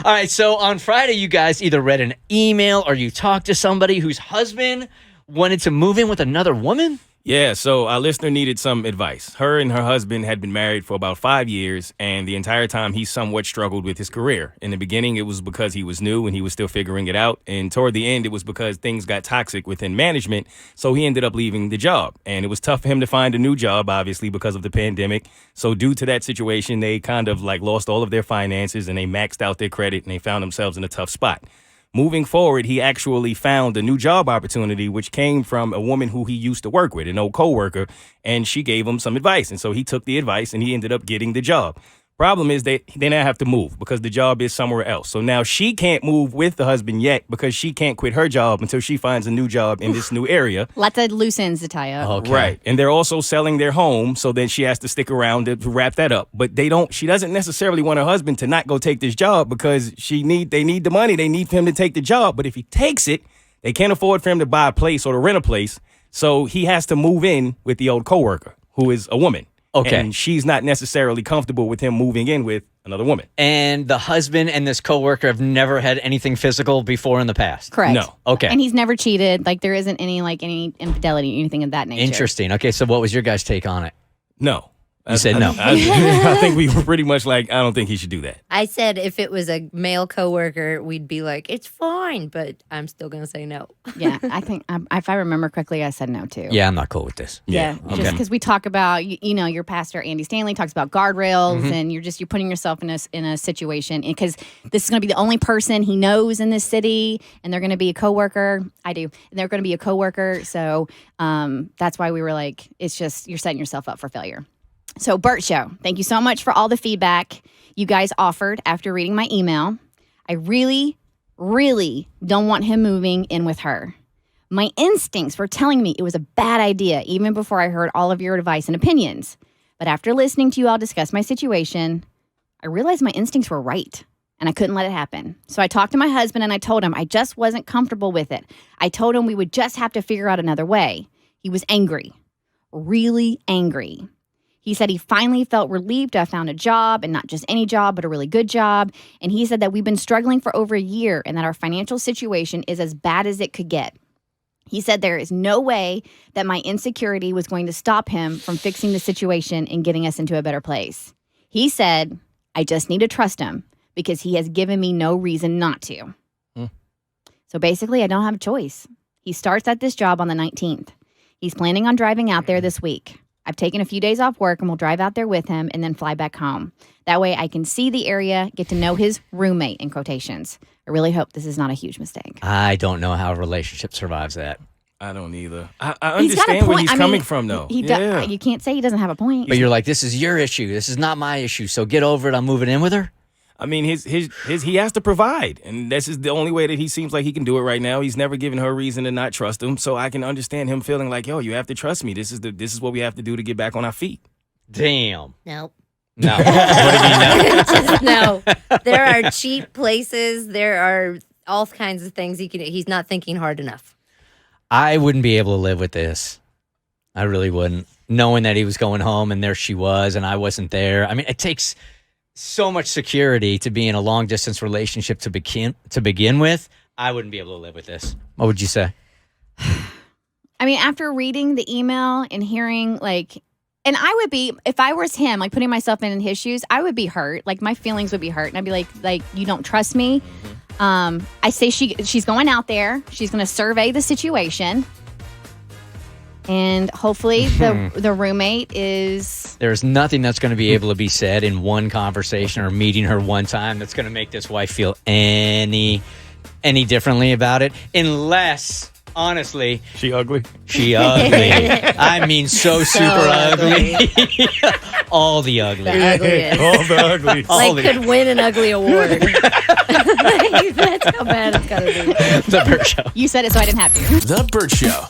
All right, so on Friday, you guys either read an email or you talked to somebody whose husband wanted to move in with another woman? Yeah, so our listener needed some advice. Her and her husband had been married for about 5 years, and the entire time he somewhat struggled with his career. In the beginning, it was because he was new and he was still figuring it out. And toward the end, it was because things got toxic within management, so he ended up leaving the job. And it was tough for him to find a new job, obviously, because of the pandemic. So due to that situation, they kind of like lost all of their finances and they maxed out their credit and they found themselves in a tough spot. Moving forward, he actually found a new job opportunity, which came from a woman who he used to work with, an old coworker, and she gave him some advice. And so he took the advice and he ended up getting the job. Problem is they now have to move because the job is somewhere else. So now she can't move with the husband yet because she can't quit her job until she finds a new job in this new area. Lots of loose ends to tie up. Okay. Right. And they're also selling their home, so then she has to stick around to wrap that up. But she doesn't necessarily want her husband to not go take this job because they need the money. They need for him to take the job. But if he takes it, they can't afford for him to buy a place or to rent a place. So he has to move in with the old coworker, who is a woman. Okay. And she's not necessarily comfortable with him moving in with another woman. And the husband and this coworker have never had anything physical before in the past? Correct. No. Okay. And he's never cheated. Like, there isn't any infidelity or anything of that nature. Interesting. Okay, so what was your guys' take on it? No. You said no. I think we were pretty much like, I don't think he should do that. I said if it was a male coworker, we'd be like, it's fine, but I'm still going to say no. Yeah, I think if I remember correctly, I said no too. Yeah, I'm not cool with this. Yeah, just because we talk about, your pastor Andy Stanley talks about guardrails, and you're putting yourself in a situation because this is going to be the only person he knows in this city, and they're going to be a coworker. I do, and they're going to be a coworker. So that's why we were like, it's just you're setting yourself up for failure. So, Bert Show, thank you so much for all the feedback you guys offered after reading my email. I really, really don't want him moving in with her. My instincts were telling me it was a bad idea, even before I heard all of your advice and opinions. But after listening to you all discuss my situation, I realized my instincts were right, and I couldn't let it happen. So I talked to my husband, and I told him I just wasn't comfortable with it. I told him we would just have to figure out another way. He was angry, really angry. He said he finally felt relieved I found a job, and not just any job, but a really good job. And he said that we've been struggling for over a year and that our financial situation is as bad as it could get. He said there is no way that my insecurity was going to stop him from fixing the situation and getting us into a better place. He said, I just need to trust him because he has given me no reason not to. So basically, I don't have a choice. He starts at this job on the 19th. He's planning on driving out there this week. I've taken a few days off work and we'll drive out there with him and then fly back home. That way I can see the area, get to know his roommate, in quotations. I really hope this is not a huge mistake. I don't know how a relationship survives that. I don't either. I understand where he's coming from, though. You can't say he doesn't have a point. But you're like, this is your issue. This is not my issue. So get over it. I'm moving in with her. I mean, he has to provide, and this is the only way that he seems like he can do it right now. He's never given her a reason to not trust him, so I can understand him feeling like, yo, you have to trust me. This is what we have to do to get back on our feet. Damn. Nope. No. What do you mean no? No. There are cheap places. There are all kinds of things he's not thinking hard enough. I wouldn't be able to live with this. I really wouldn't. Knowing that he was going home and there she was and I wasn't there. I mean, it takes so much security to be in a long distance relationship to begin with. I wouldn't be able to live with this. What would you say? I mean, after reading the email and hearing and I would be, if I was him, like putting myself in his shoes, I would be hurt. Like my feelings would be hurt. And I'd be like, you don't trust me. I say she's going out there. She's going to survey the situation. And hopefully the roommate is... There's nothing that's going to be able to be said in one conversation or meeting her one time that's going to make this wife feel any differently about it. Unless, honestly... She ugly? She ugly. I mean, so super ugly. All the ugly. The ugliest. All the ugly. Could win an ugly award. That's how bad it's got to be. The Bert Show. You said it, so I didn't have to. The Bert Show.